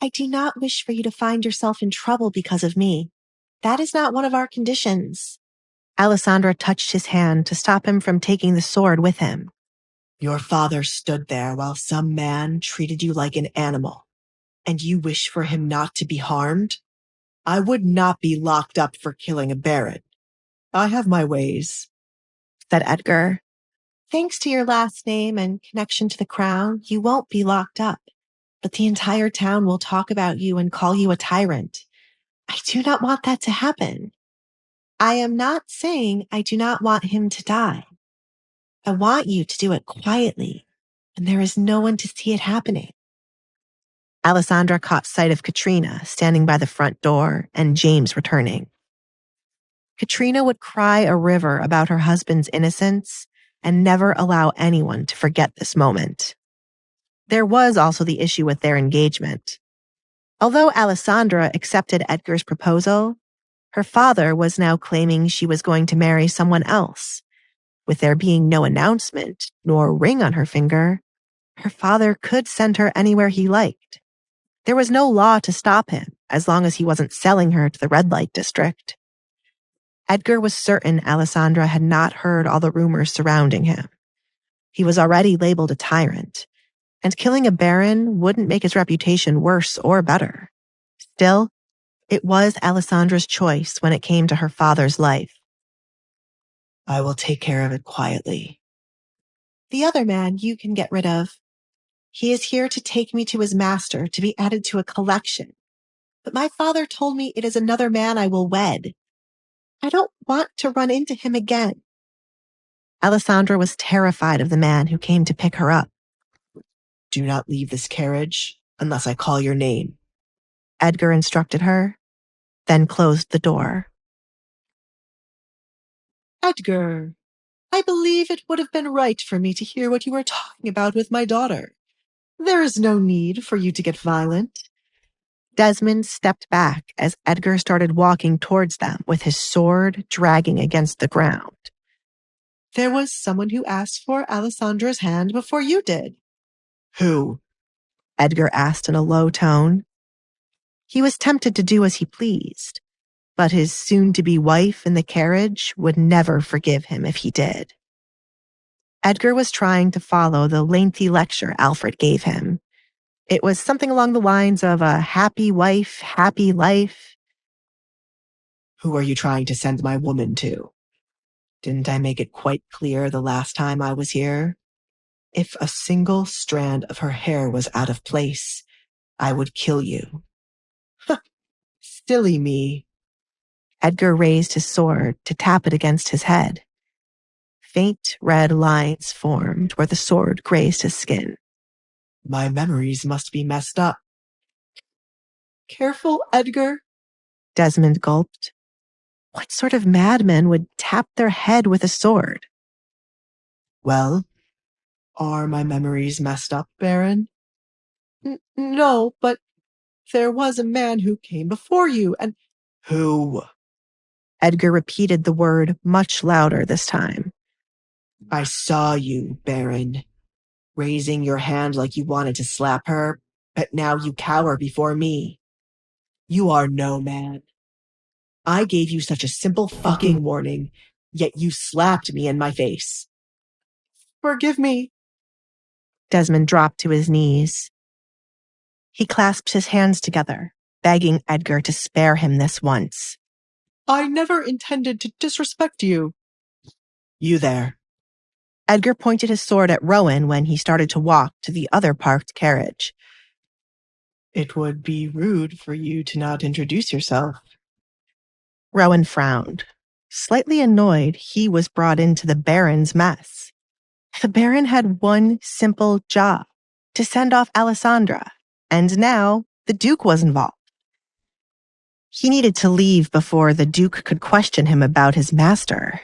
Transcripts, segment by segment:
I do not wish for you to find yourself in trouble because of me. That is not one of our conditions. Alessandra touched his hand to stop him from taking the sword with him. Your father stood there while some man treated you like an animal, and you wish for him not to be harmed? I would not be locked up for killing a baron. I have my ways, said Edgar. Thanks to your last name and connection to the crown, you won't be locked up, but the entire town will talk about you and call you a tyrant. I do not want that to happen. I am not saying I do not want him to die. I want you to do it quietly, and there is no one to see it happening. Alessandra caught sight of Katrina standing by the front door and James returning. Katrina would cry a river about her husband's innocence and never allow anyone to forget this moment. There was also the issue with their engagement. Although Alessandra accepted Edgar's proposal, her father was now claiming she was going to marry someone else. With there being no announcement nor ring on her finger, her father could send her anywhere he liked. There was no law to stop him as long as he wasn't selling her to the red light district. Edgar was certain Alessandra had not heard all the rumors surrounding him. He was already labeled a tyrant, and killing a baron wouldn't make his reputation worse or better. Still, it was Alessandra's choice when it came to her father's life. I will take care of it quietly. The other man you can get rid of. He is here to take me to his master to be added to a collection. But my father told me it is another man I will wed. I don't want to run into him again. Alessandra was terrified of the man who came to pick her up. Do not leave this carriage unless I call your name, Edgar instructed her, then closed the door. Edgar, I believe it would have been right for me to hear what you were talking about with my daughter. There is no need for you to get violent. Desmond stepped back as Edgar started walking towards them with his sword dragging against the ground. There was someone who asked for Alessandra's hand before you did. Who? Edgar asked in a low tone. He was tempted to do as he pleased, but his soon-to-be wife in the carriage would never forgive him if he did. Edgar was trying to follow the lengthy lecture Alfred gave him. It was something along the lines of a happy wife, happy life. Who are you trying to send my woman to? Didn't I make it quite clear the last time I was here? If a single strand of her hair was out of place, I would kill you. Silly me. Edgar raised his sword to tap it against his head. Faint red lines formed where the sword grazed his skin. My memories must be messed up. Careful, Edgar, Desmond gulped. What sort of madman would tap their head with a sword? Well, are my memories messed up, Baron? No, but there was a man who came before you, and... Who? Edgar repeated the word much louder this time. I saw you, Baron, raising your hand like you wanted to slap her, but now you cower before me. You are no man. I gave you such a simple fucking warning, yet you slapped me in my face. Forgive me. Desmond dropped to his knees. He clasped his hands together, begging Edgar to spare him this once. I never intended to disrespect you. You there. Edgar pointed his sword at Rowan when he started to walk to the other parked carriage. It would be rude for you to not introduce yourself. Rowan frowned, slightly annoyed he was brought into the Baron's mess. The Baron had one simple job, to send off Alessandra, and now the Duke was involved. He needed to leave before the Duke could question him about his master.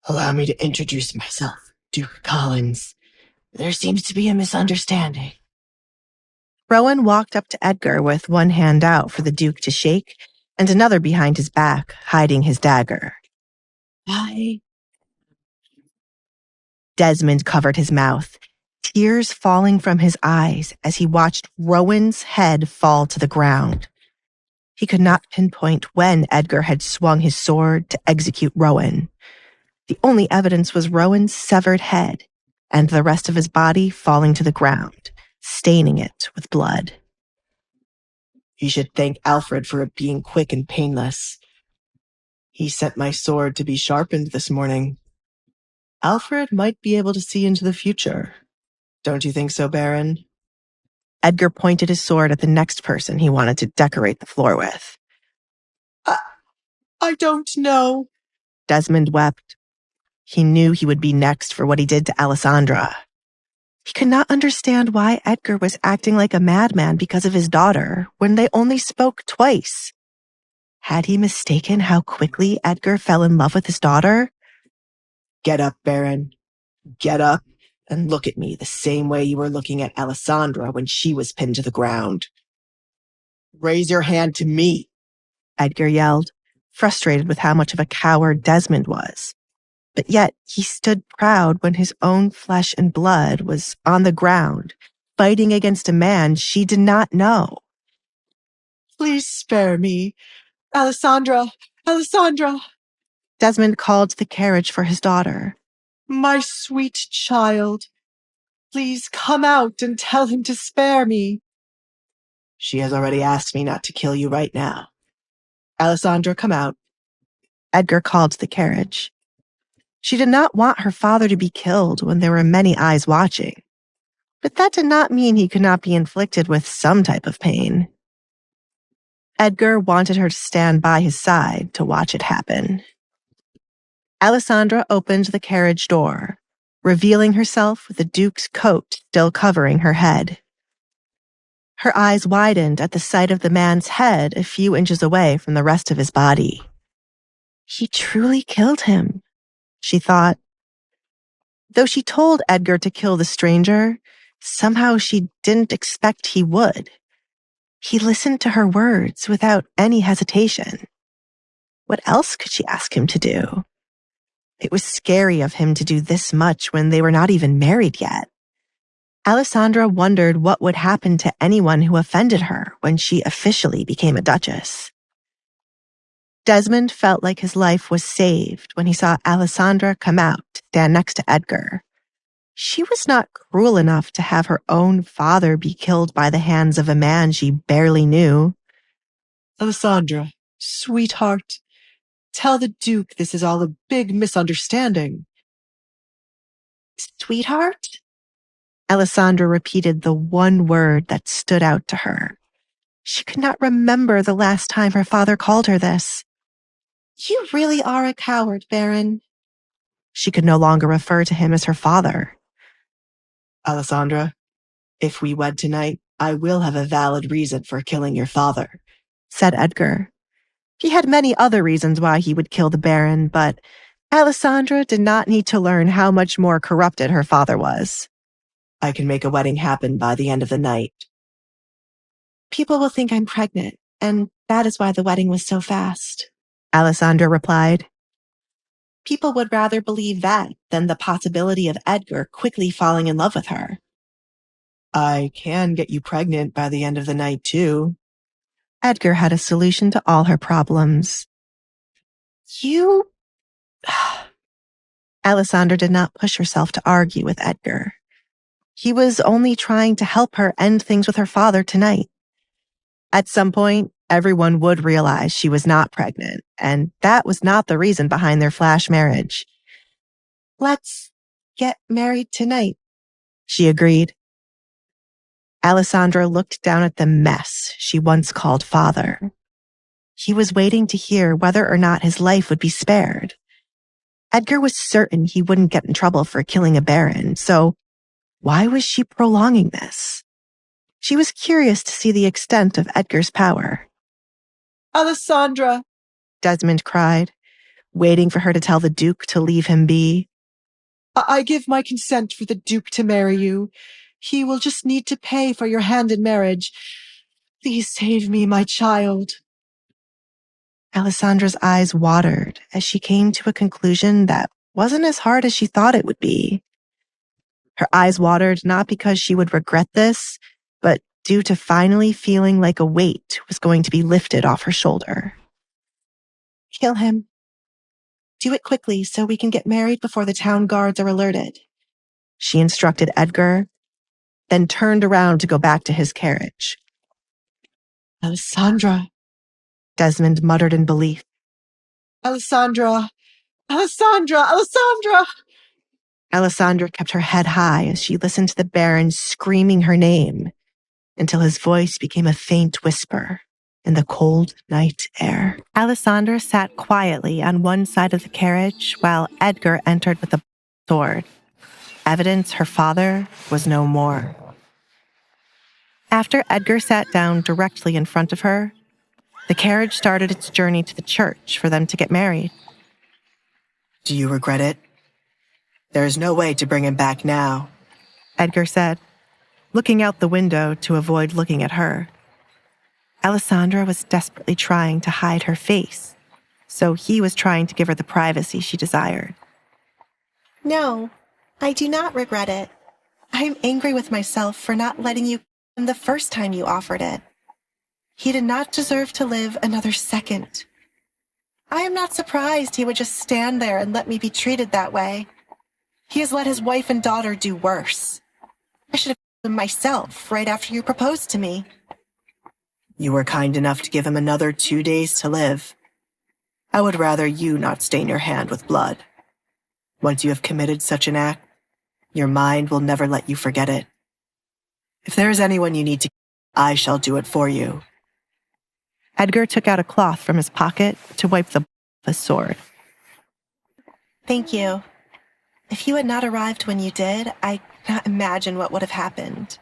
Allow me to introduce myself, Duke Collins. There seems to be a misunderstanding. Rowan walked up to Edgar with one hand out for the Duke to shake and another behind his back, hiding his dagger. I... Desmond covered his mouth. tears falling from his eyes as he watched Rowan's head fall to the ground. He could not pinpoint when Edgar had swung his sword to execute Rowan. The only evidence was Rowan's severed head and the rest of his body falling to the ground, staining it with blood. You should thank Alfred for it being quick and painless. He sent my sword to be sharpened this morning. Alfred might be able to see into the future. Don't you think so, Baron? Edgar pointed his sword at the next person he wanted to decorate the floor with. I don't know. Desmond wept. He knew he would be next for what he did to Alessandra. He could not understand why Edgar was acting like a madman because of his daughter when they only spoke twice. Had he mistaken how quickly Edgar fell in love with his daughter? Get up, Baron. Get up and look at me the same way you were looking at Alessandra when she was pinned to the ground. Raise your hand to me, Edgar yelled, frustrated with how much of a coward Desmond was. But yet he stood proud when his own flesh and blood was on the ground, fighting against a man she did not know. Please spare me. Alessandra! Desmond called to the carriage for his daughter. My sweet child. Please come out and tell him to spare me. She has already asked me not to kill you right now. Alessandra, come out. Edgar called to the carriage. She did not want her father to be killed when there were many eyes watching. But that did not mean he could not be inflicted with some type of pain. Edgar wanted her to stand by his side to watch it happen. Alessandra opened the carriage door, revealing herself with the Duke's coat still covering her head. Her eyes widened at the sight of the man's head a few inches away from the rest of his body. He truly killed him, she thought. Though she told Edgar to kill the stranger, somehow she didn't expect he would. He listened to her words without any hesitation. What else could she ask him to do? It was scary of him to do this much when they were not even married yet. Alessandra wondered what would happen to anyone who offended her when she officially became a duchess. Desmond felt like his life was saved when he saw Alessandra come out to stand next to Edgar. She was not cruel enough to have her own father be killed by the hands of a man she barely knew. Alessandra, sweetheart, tell the Duke this is all a big misunderstanding. Sweetheart? Alessandra repeated the one word that stood out to her. She could not remember the last time her father called her this. You really are a coward, Baron. She could no longer refer to him as her father. Alessandra, if we wed tonight, I will have a valid reason for killing your father, said Edgar. He had many other reasons why he would kill the Baron, but Alessandra did not need to learn how much more corrupted her father was. I can make a wedding happen by the end of the night. People will think I'm pregnant, and that is why the wedding was so fast, Alessandra replied. People would rather believe that than the possibility of Edgar quickly falling in love with her. I can get you pregnant by the end of the night, too. Edgar had a solution to all her problems. You... Alessandra did not push herself to argue with Edgar. He was only trying to help her end things with her father tonight. At some point, everyone would realize she was not pregnant, and that was not the reason behind their flash marriage. Let's get married tonight, she agreed. Alessandra looked down at the mess she once called father. He was waiting to hear whether or not his life would be spared. Edgar was certain he wouldn't get in trouble for killing a baron, so why was she prolonging this? She was curious to see the extent of Edgar's power. Alessandra, Desmond cried, waiting for her to tell the Duke to leave him be. I give my consent for the Duke to marry you. He will just need to pay for your hand in marriage. Please save me, my child. Alessandra's eyes watered as she came to a conclusion that wasn't as hard as she thought it would be. Her eyes watered not because she would regret this, but due to finally feeling like a weight was going to be lifted off her shoulder. Kill him. Do it quickly so we can get married before the town guards are alerted. She instructed Edgar, then turned around to go back to his carriage. Alessandra. Desmond muttered in belief. Alessandra. Alessandra. Alessandra. Alessandra kept her head high as she listened to the Baron screaming her name until his voice became a faint whisper in the cold night air. Alessandra sat quietly on one side of the carriage while Edgar entered with a sword. Evidence her father was no more. After Edgar sat down directly in front of her, the carriage started its journey to the church for them to get married. Do you regret it? There is no way to bring him back now, Edgar said, looking out the window to avoid looking at her. Alessandra was desperately trying to hide her face, so he was trying to give her the privacy she desired. No, I do not regret it. I am angry with myself for not letting you come the first time you offered it. He did not deserve to live another second. I am not surprised he would just stand there and let me be treated that way. He has let his wife and daughter do worse. I should have killed him myself right after you proposed to me. You were kind enough to give him another 2 days to live. I would rather you not stain your hand with blood. Once you have committed such an act, your mind will never let you forget it. If there is anyone you need to, I shall do it for you. Edgar took out a cloth from his pocket to wipe the of his sword. Thank you. If you had not arrived when you did, I cannot imagine what would have happened.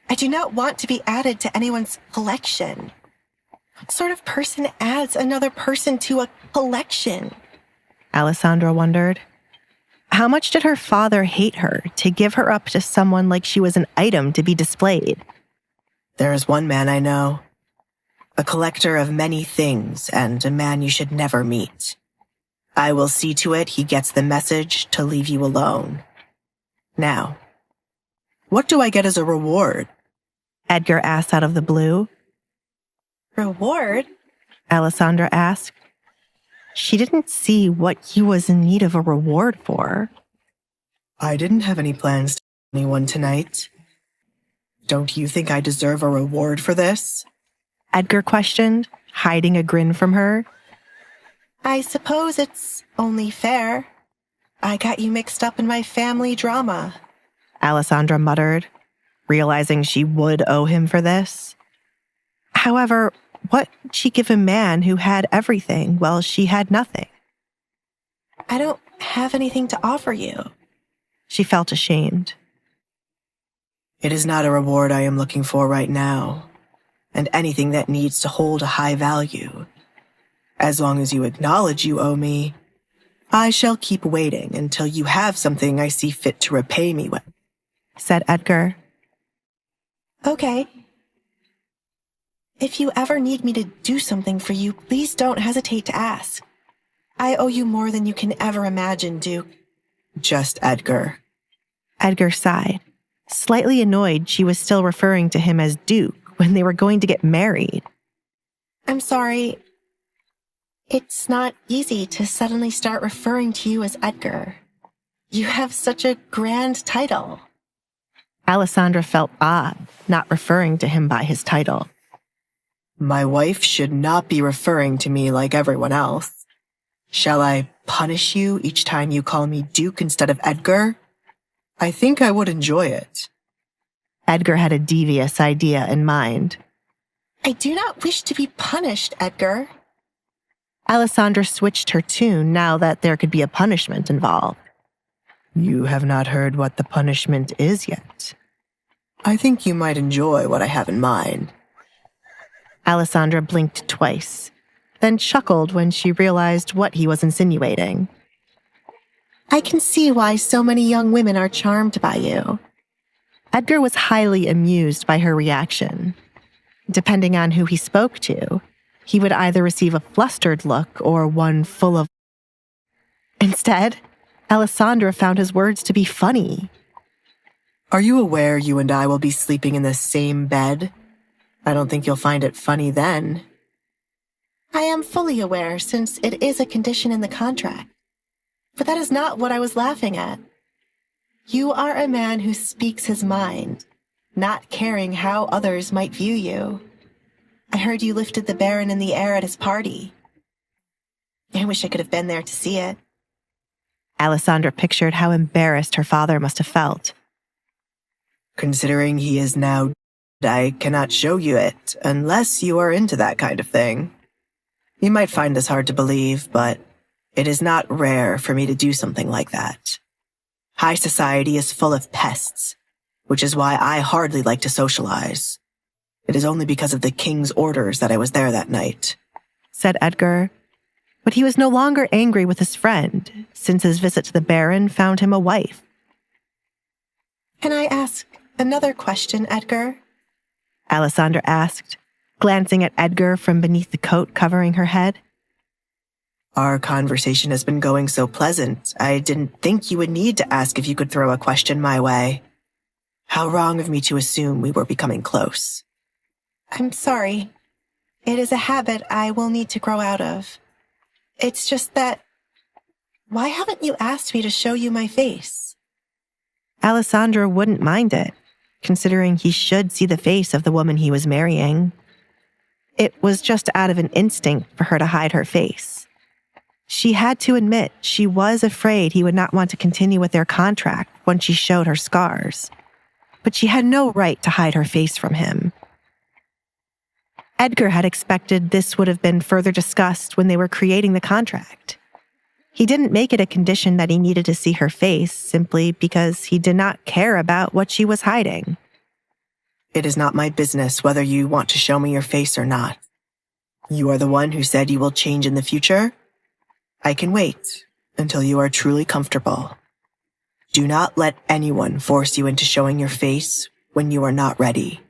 I do not want to be added to anyone's collection. What sort of person adds another person to a collection? Alessandra wondered. How much did her father hate her to give her up to someone like she was an item to be displayed? There is one man I know, a collector of many things and a man you should never meet. I will see to it he gets the message to leave you alone. Now, what do I get as a reward? Edgar asked out of the blue. Reward? Alessandra asked. She didn't see what he was in need of a reward for. I didn't have any plans to kill anyone tonight. Don't you think I deserve a reward for this? Edgar questioned, hiding a grin from her. I suppose it's only fair. I got you mixed up in my family drama, Alessandra muttered, realizing she would owe him for this. However, what would she give a man who had everything while she had nothing? I don't have anything to offer you. She felt ashamed. It is not a reward I am looking for right now, and anything that needs to hold a high value. As long as you acknowledge you owe me, I shall keep waiting until you have something I see fit to repay me with, said Edgar. Okay. If you ever need me to do something for you, please don't hesitate to ask. I owe you more than you can ever imagine, Duke. Just Edgar. Edgar sighed, slightly annoyed she was still referring to him as Duke when they were going to get married. I'm sorry. It's not easy to suddenly start referring to you as Edgar. You have such a grand title. Alessandra felt odd, not referring to him by his title. My wife should not be referring to me like everyone else. Shall I punish you each time you call me Duke instead of Edgar? I think I would enjoy it. Edgar had a devious idea in mind. I do not wish to be punished, Edgar. Alessandra switched her tune now that there could be a punishment involved. You have not heard what the punishment is yet. I think you might enjoy what I have in mind. Alessandra blinked twice, then chuckled when she realized what he was insinuating. I can see why so many young women are charmed by you. Edgar was highly amused by her reaction. Depending on who he spoke to, he would either receive a flustered look or one full of... Instead, Alessandra found his words to be funny. Are you aware you and I will be sleeping in the same bed? I don't think you'll find it funny then. I am fully aware, since it is a condition in the contract. But that is not what I was laughing at. You are a man who speaks his mind, not caring how others might view you. I heard you lifted the Baron in the air at his party. I wish I could have been there to see it. Alessandra pictured how embarrassed her father must have felt. Considering he is now dead, I cannot show you it unless you are into that kind of thing. You might find this hard to believe, but it is not rare for me to do something like that. High society is full of pests, which is why I hardly like to socialize. It is only because of the king's orders that I was there that night, said Edgar. But he was no longer angry with his friend, since his visit to the Baron found him a wife. Can I ask another question, Edgar? Alessandra asked, glancing at Edgar from beneath the coat covering her head. Our conversation has been going so pleasant, I didn't think you would need to ask if you could throw a question my way. How wrong of me to assume we were becoming close. I'm sorry. It is a habit I will need to grow out of. It's just that, why haven't you asked me to show you my face? Alessandra wouldn't mind it, considering he should see the face of the woman he was marrying. It was just out of an instinct for her to hide her face. She had to admit she was afraid he would not want to continue with their contract once she showed her scars. But she had no right to hide her face from him. Edgar had expected this would have been further discussed when they were creating the contract. He didn't make it a condition that he needed to see her face simply because he did not care about what she was hiding. It is not my business whether you want to show me your face or not. You are the one who said you will change in the future. I can wait until you are truly comfortable. Do not let anyone force you into showing your face when you are not ready.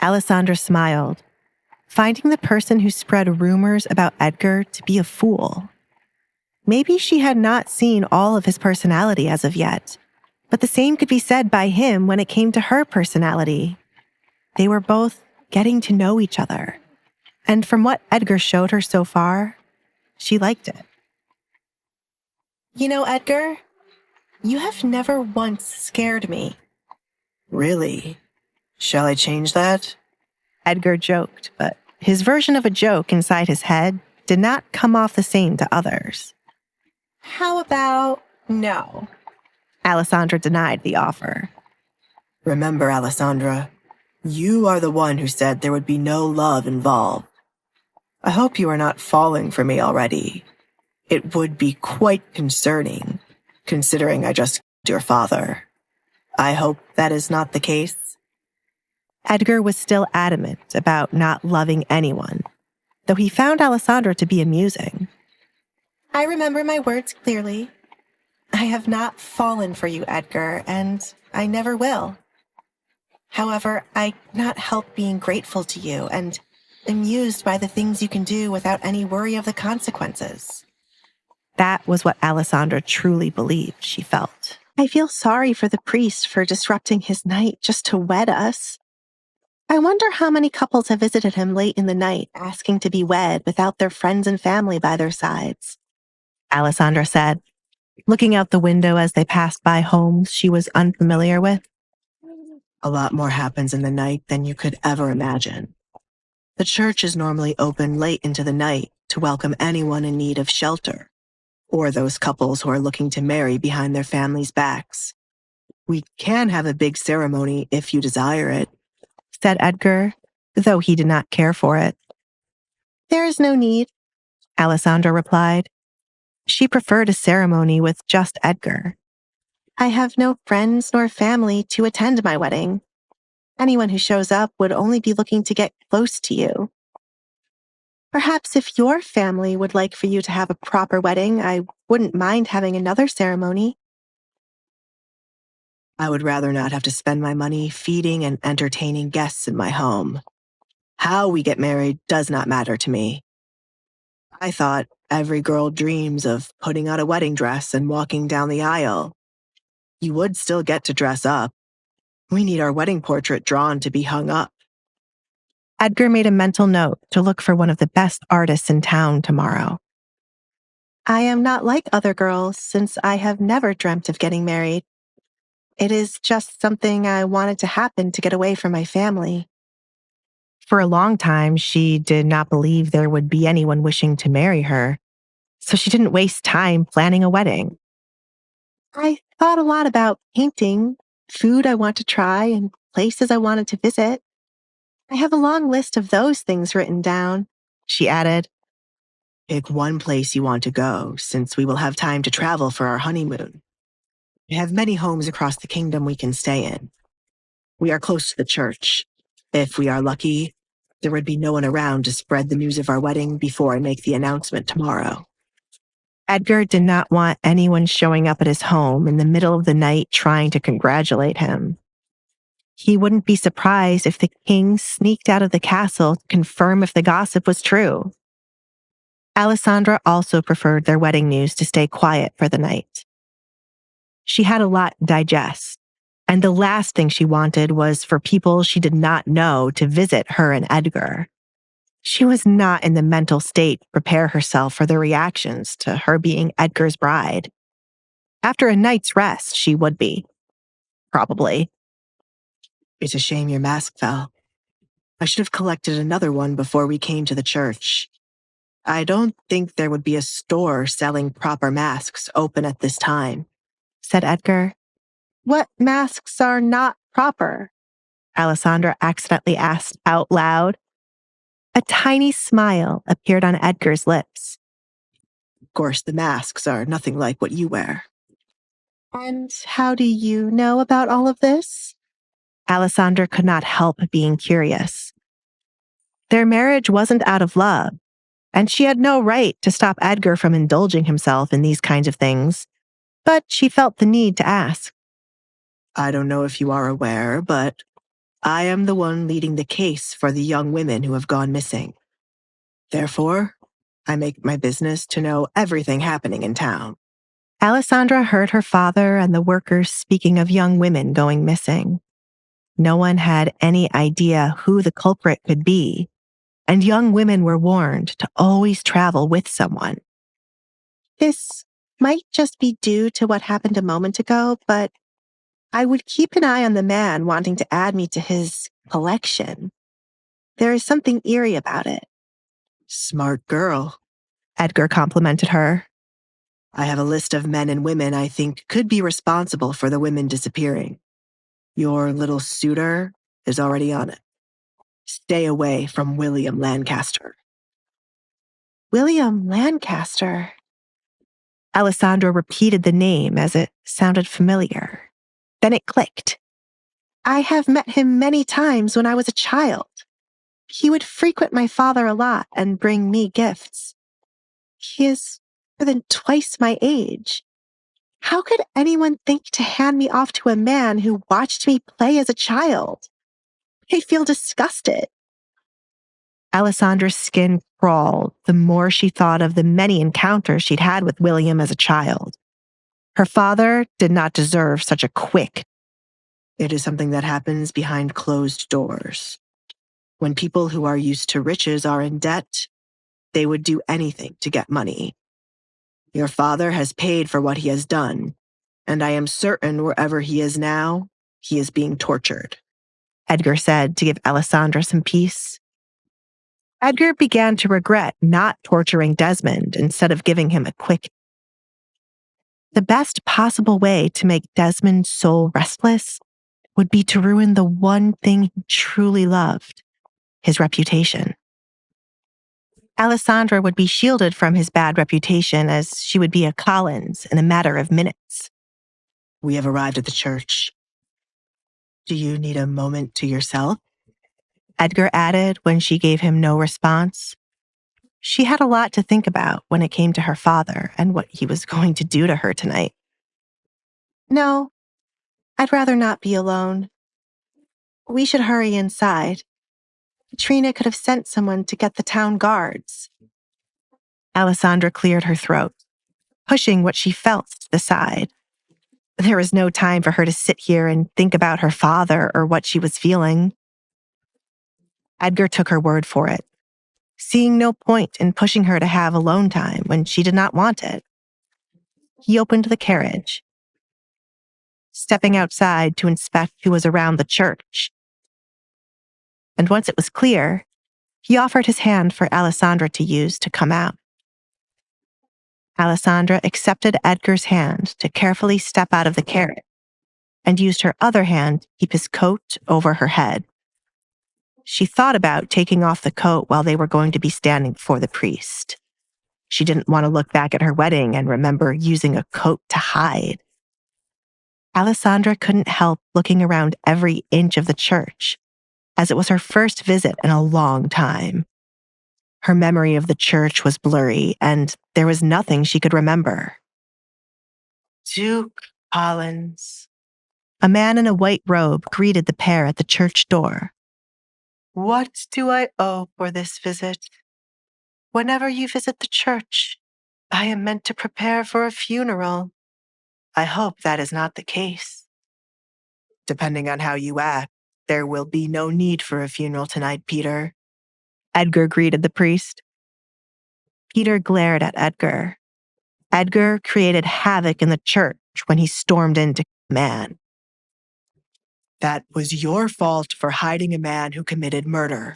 Alessandra smiled, finding the person who spread rumors about Edgar to be a fool. Maybe she had not seen all of his personality as of yet, but the same could be said by him when it came to her personality. They were both getting to know each other, and from what Edgar showed her so far, she liked it. You know, Edgar, you have never once scared me. Really? Shall I change that? Edgar joked, but his version of a joke inside his head did not come off the same to others. How about no? Alessandra denied the offer. Remember, Alessandra, you are the one who said there would be no love involved. I hope you are not falling for me already. It would be quite concerning, considering I just killed your father. I hope that is not the case. Edgar was still adamant about not loving anyone, though he found Alessandra to be amusing. I remember my words clearly. I have not fallen for you, Edgar, and I never will. However, I cannot help being grateful to you and amused by the things you can do without any worry of the consequences. That was what Alessandra truly believed she felt. I feel sorry for the priest for disrupting his night just to wed us. I wonder how many couples have visited him late in the night asking to be wed without their friends and family by their sides, Alessandra said, looking out the window as they passed by homes she was unfamiliar with. A lot more happens in the night than you could ever imagine. The church is normally open late into the night to welcome anyone in need of shelter, or those couples who are looking to marry behind their families' backs. We can have a big ceremony if you desire it, said Edgar, though he did not care for it. There is no need, Alessandra replied. She preferred a ceremony with just Edgar. I have no friends nor family to attend my wedding. Anyone who shows up would only be looking to get close to you. Perhaps if your family would like for you to have a proper wedding, I wouldn't mind having another ceremony. I would rather not have to spend my money feeding and entertaining guests in my home. How we get married does not matter to me. I thought every girl dreams of putting on a wedding dress and walking down the aisle. You would still get to dress up. We need our wedding portrait drawn to be hung up. Edgar made a mental note to look for one of the best artists in town tomorrow. I am not like other girls since I have never dreamt of getting married. It is just something I wanted to happen to get away from my family. For a long time, she did not believe there would be anyone wishing to marry her, so she didn't waste time planning a wedding. I thought a lot about painting, food I want to try, and places I wanted to visit. I have a long list of those things written down, she added. Pick one place you want to go, since we will have time to travel for our honeymoon. We have many homes across the kingdom we can stay in. We are close to the church. If we are lucky, there would be no one around to spread the news of our wedding before I make the announcement tomorrow. Edgar did not want anyone showing up at his home in the middle of the night trying to congratulate him. He wouldn't be surprised if the king sneaked out of the castle to confirm if the gossip was true. Alessandra also preferred their wedding news to stay quiet for the night. She had a lot to digest, and the last thing she wanted was for people she did not know to visit her and Edgar. She was not in the mental state to prepare herself for their reactions to her being Edgar's bride. After a night's rest, she would be. Probably. It's a shame your mask fell. I should have collected another one before we came to the church. I don't think there would be a store selling proper masks open at this time, said Edgar. What masks are not proper? Alessandra accidentally asked out loud. A tiny smile appeared on Edgar's lips. Of course, the masks are nothing like what you wear. And how do you know about all of this? Alessandra could not help being curious. Their marriage wasn't out of love, and she had no right to stop Edgar from indulging himself in these kinds of things, but she felt the need to ask. I don't know if you are aware, but I am the one leading the case for the young women who have gone missing. Therefore, I make my business to know everything happening in town. Alessandra heard her father and the workers speaking of young women going missing. No one had any idea who the culprit could be, and young women were warned to always travel with someone. This might just be due to what happened a moment ago, but I would keep an eye on the man wanting to add me to his collection. There is something eerie about it. Smart girl, Edgar complimented her. I have a list of men and women I think could be responsible for the women disappearing. Your little suitor is already on it. Stay away from William Lancaster. William Lancaster? Alessandra repeated the name as it sounded familiar. Then it clicked. I have met him many times when I was a child. He would frequent my father a lot and bring me gifts. He is more than twice my age. How could anyone think to hand me off to a man who watched me play as a child? I feel disgusted. Alessandra's skin crawled the more she thought of the many encounters she'd had with William as a child. Her father did not deserve such a quick. It is something that happens behind closed doors. When people who are used to riches are in debt, they would do anything to get money. Your father has paid for what he has done, and I am certain wherever he is now, he is being tortured, Edgar said to give Alessandra some peace. Edgar began to regret not torturing Desmond instead of giving him a quick. The best possible way to make Desmond's soul restless would be to ruin the one thing he truly loved, his reputation. Alessandra would be shielded from his bad reputation as she would be a Collins in a matter of minutes. We have arrived at the church. Do you need a moment to yourself? Edgar added when she gave him no response. She had a lot to think about when it came to her father and what he was going to do to her tonight. No, I'd rather not be alone. We should hurry inside. Katrina could have sent someone to get the town guards. Alessandra cleared her throat, pushing what she felt to the side. There was no time for her to sit here and think about her father or what she was feeling. Edgar took her word for it, seeing no point in pushing her to have alone time when she did not want it. He opened the carriage, stepping outside to inspect who was around the church. And once it was clear, he offered his hand for Alessandra to use to come out. Alessandra accepted Edgar's hand to carefully step out of the carriage and used her other hand to keep his coat over her head. She thought about taking off the coat while they were going to be standing before the priest. She didn't want to look back at her wedding and remember using a coat to hide. Alessandra couldn't help looking around every inch of the church, as it was her first visit in a long time. Her memory of the church was blurry, and there was nothing she could remember. Duke Collins. A man in a white robe greeted the pair at the church door. What do I owe for this visit? Whenever you visit the church, I am meant to prepare for a funeral. I hope that is not the case. Depending on how you act, there will be no need for a funeral tonight, Peter. Edgar greeted the priest. Peter glared at Edgar. Edgar created havoc in the church when he stormed into man. That was your fault for hiding a man who committed murder.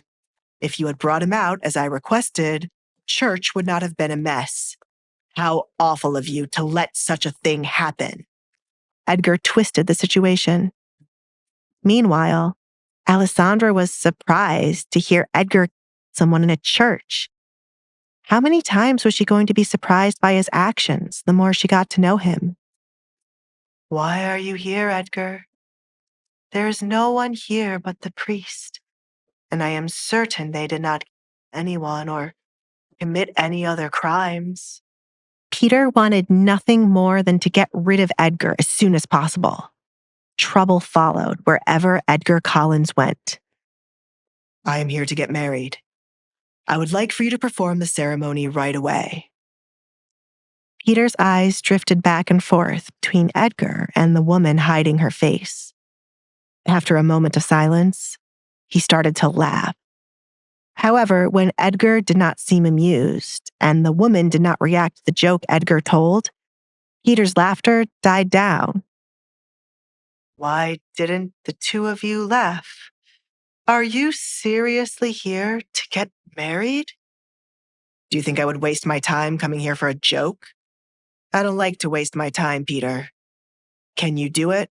If you had brought him out, as I requested, church would not have been a mess. How awful of you to let such a thing happen. Edgar twisted the situation. Meanwhile, Alessandra was surprised to hear Edgar someone in a church. How many times was she going to be surprised by his actions the more she got to know him? Why are you here, Edgar? There is no one here but the priest, and I am certain they did not kill anyone or commit any other crimes. Peter wanted nothing more than to get rid of Edgar as soon as possible. Trouble followed wherever Edgar Collins went. I am here to get married. I would like for you to perform the ceremony right away. Peter's eyes drifted back and forth between Edgar and the woman hiding her face. After a moment of silence, he started to laugh. However, when Edgar did not seem amused and the woman did not react to the joke Edgar told, Peter's laughter died down. Why didn't the two of you laugh? Are you seriously here to get married? Do you think I would waste my time coming here for a joke? I don't like to waste my time, Peter. Can you do it?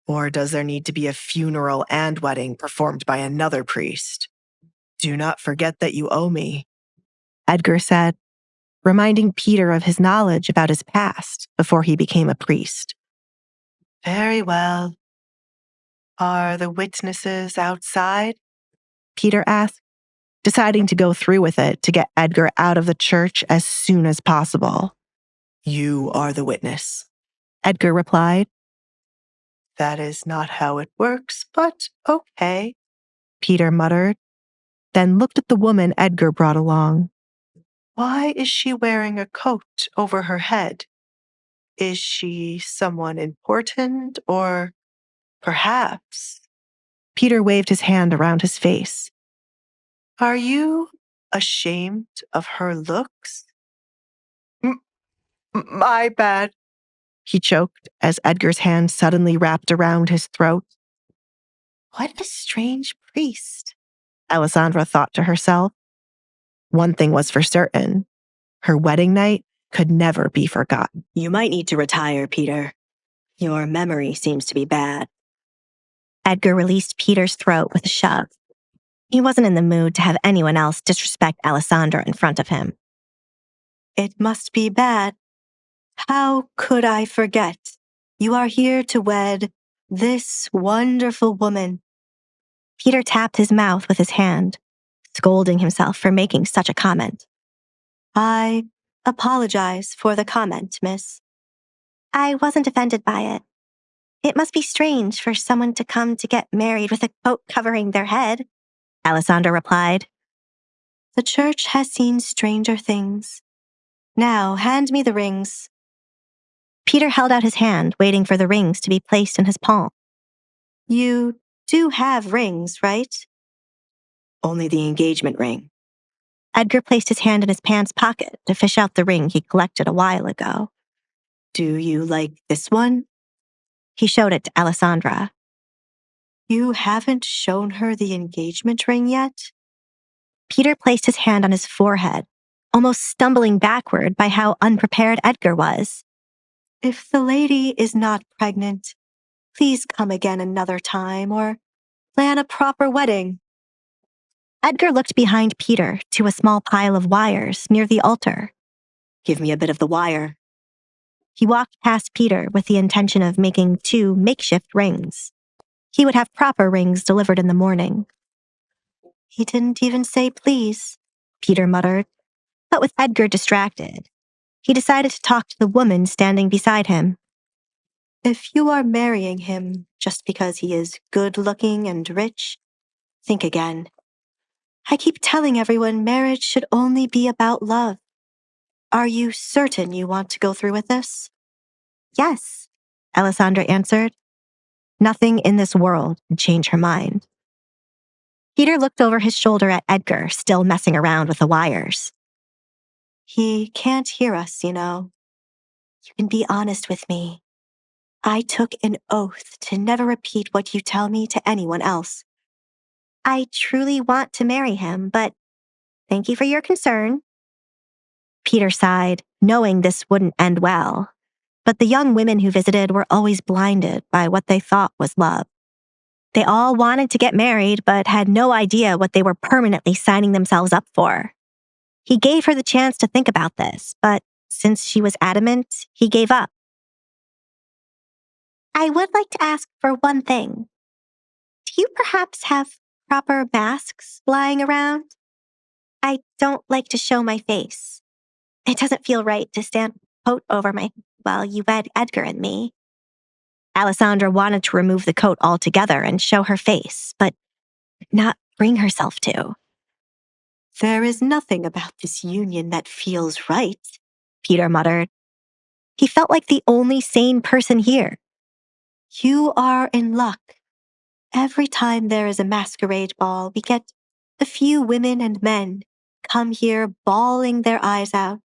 Or does there need to be a funeral and wedding performed by another priest? Do not forget that you owe me, Edgar said, reminding Peter of his knowledge about his past before he became a priest. Very well. Are the witnesses outside? Peter asked, deciding to go through with it to get Edgar out of the church as soon as possible. You are the witness, Edgar replied. That is not how it works, but okay, Peter muttered, then looked at the woman Edgar brought along. Why is she wearing a coat over her head? Is she someone important, or perhaps? Peter waved his hand around his face. Are you ashamed of her looks? My bad, he choked as Edgar's hand suddenly wrapped around his throat. What a strange priest, Alessandra thought to herself. One thing was for certain. Her wedding night could never be forgotten. You might need to retire, Peter. Your memory seems to be bad. Edgar released Peter's throat with a shove. He wasn't in the mood to have anyone else disrespect Alessandra in front of him. It must be bad. How could I forget? You are here to wed this wonderful woman. Peter tapped his mouth with his hand, scolding himself for making such a comment. I apologize for the comment, miss. I wasn't offended by it. It must be strange for someone to come to get married with a coat covering their head, Alessandra replied. The church has seen stranger things. Now hand me the rings. Peter held out his hand, waiting for the rings to be placed in his palm. You do have rings, right? Only the engagement ring. Edgar placed his hand in his pants pocket to fish out the ring he collected a while ago. Do you like this one? He showed it to Alessandra. You haven't shown her the engagement ring yet? Peter placed his hand on his forehead, almost stumbling backward by how unprepared Edgar was. If the lady is not pregnant, please come again another time or plan a proper wedding. Edgar looked behind Peter to a small pile of wires near the altar. Give me a bit of the wire. He walked past Peter with the intention of making 2 makeshift rings. He would have proper rings delivered in the morning. He didn't even say please, Peter muttered. But with Edgar distracted, he decided to talk to the woman standing beside him. If you are marrying him just because he is good-looking and rich, think again. I keep telling everyone marriage should only be about love. Are you certain you want to go through with this? Yes, Alessandra answered. Nothing in this world would change her mind. Peter looked over his shoulder at Edgar, still messing around with the wires. He can't hear us, you know. You can be honest with me. I took an oath to never repeat what you tell me to anyone else. I truly want to marry him, but thank you for your concern. Peter sighed, knowing this wouldn't end well. But the young women who visited were always blinded by what they thought was love. They all wanted to get married, but had no idea what they were permanently signing themselves up for. He gave her the chance to think about this, but since she was adamant, he gave up. I would like to ask for one thing. Do you perhaps have proper masks lying around? I don't like to show my face. It doesn't feel right to stand coat over my while you wed Edgar and me. Alessandra wanted to remove the coat altogether and show her face, but not bring herself to. There is nothing about this union that feels right, Peter muttered. He felt like the only sane person here. You are in luck. Every time there is a masquerade ball, we get a few women and men come here bawling their eyes out,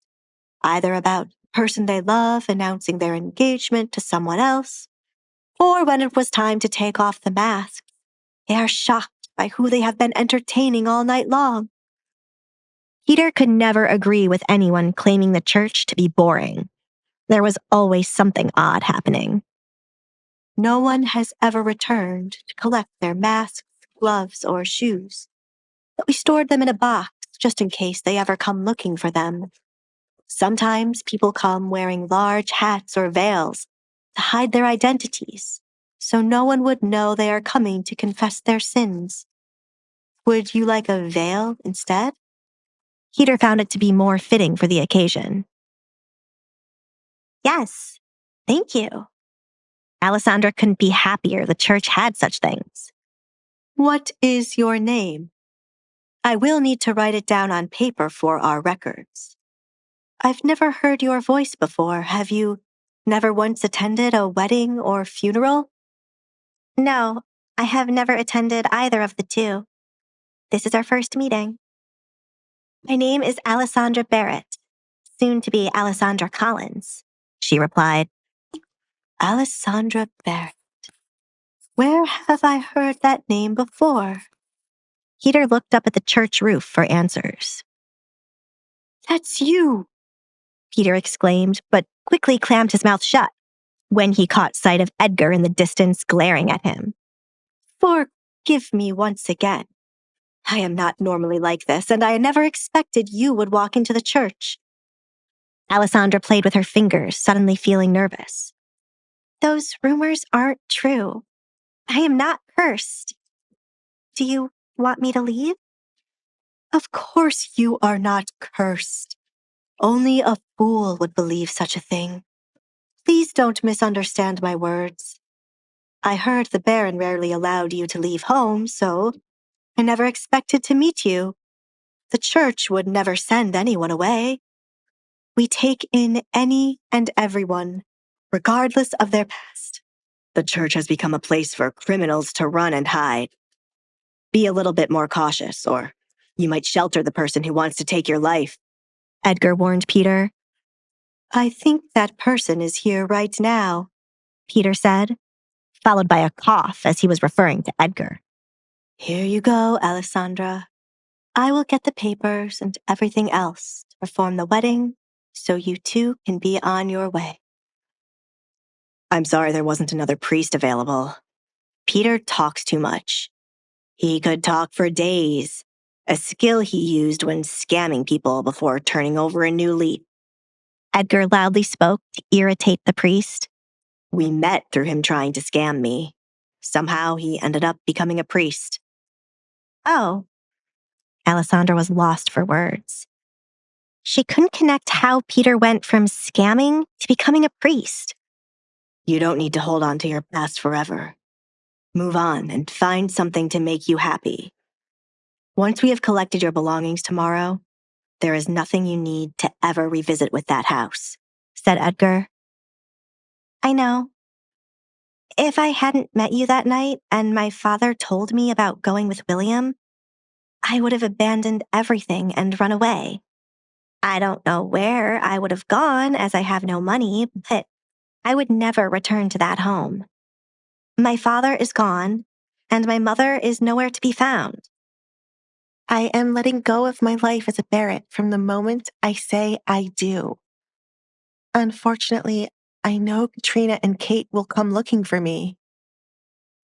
either about the person they love announcing their engagement to someone else, or when it was time to take off the mask, they are shocked by who they have been entertaining all night long. Peter could never agree with anyone claiming the church to be boring. There was always something odd happening. No one has ever returned to collect their masks, gloves, or shoes, but we stored them in a box just in case they ever come looking for them. Sometimes people come wearing large hats or veils to hide their identities, so no one would know they are coming to confess their sins. Would you like a veil instead? Peter found it to be more fitting for the occasion. Yes, thank you. Alessandra couldn't be happier the church had such things. What is your name? I will need to write it down on paper for our records. I've never heard your voice before. Have you never once attended a wedding or funeral? No, I have never attended either of the two. This is our first meeting. My name is Alessandra Barrett, soon to be Alessandra Collins, she replied. Alessandra Barrett. Where have I heard that name before? Peter looked up at the church roof for answers. That's you, Peter exclaimed, but quickly clammed his mouth shut when he caught sight of Edgar in the distance glaring at him. Forgive me once again. I am not normally like this, and I never expected you would walk into the church. Alessandra played with her fingers, suddenly feeling nervous. Those rumors aren't true. I am not cursed. Do you want me to leave? Of course you are not cursed. Only a fool would believe such a thing. Please don't misunderstand my words. I heard the Baron rarely allowed you to leave home, so I never expected to meet you. The church would never send anyone away. We take in any and everyone, regardless of their past. The church has become a place for criminals to run and hide. Be a little bit more cautious, or you might shelter the person who wants to take your life, Edgar warned Peter. I think that person is here right now, Peter said, followed by a cough as he was referring to Edgar. Here you go, Alessandra. I will get the papers and everything else to perform the wedding so you two can be on your way. I'm sorry there wasn't another priest available. Peter talks too much. He could talk for days, a skill he used when scamming people before turning over a new leaf. Edgar loudly spoke to irritate the priest. We met through him trying to scam me. Somehow he ended up becoming a priest. Oh. Alessandra was lost for words. She couldn't connect how Peter went from scamming to becoming a priest. You don't need to hold on to your past forever. Move on and find something to make you happy. Once we have collected your belongings tomorrow, there is nothing you need to ever revisit with that house, said Edgar. I know. If I hadn't met you that night and my father told me about going with William, I would have abandoned everything and run away. I don't know where I would have gone as I have no money, but I would never return to that home. My father is gone, and my mother is nowhere to be found. I am letting go of my life as a Barrett from the moment I say I do. Unfortunately, I know Katrina and Kate will come looking for me.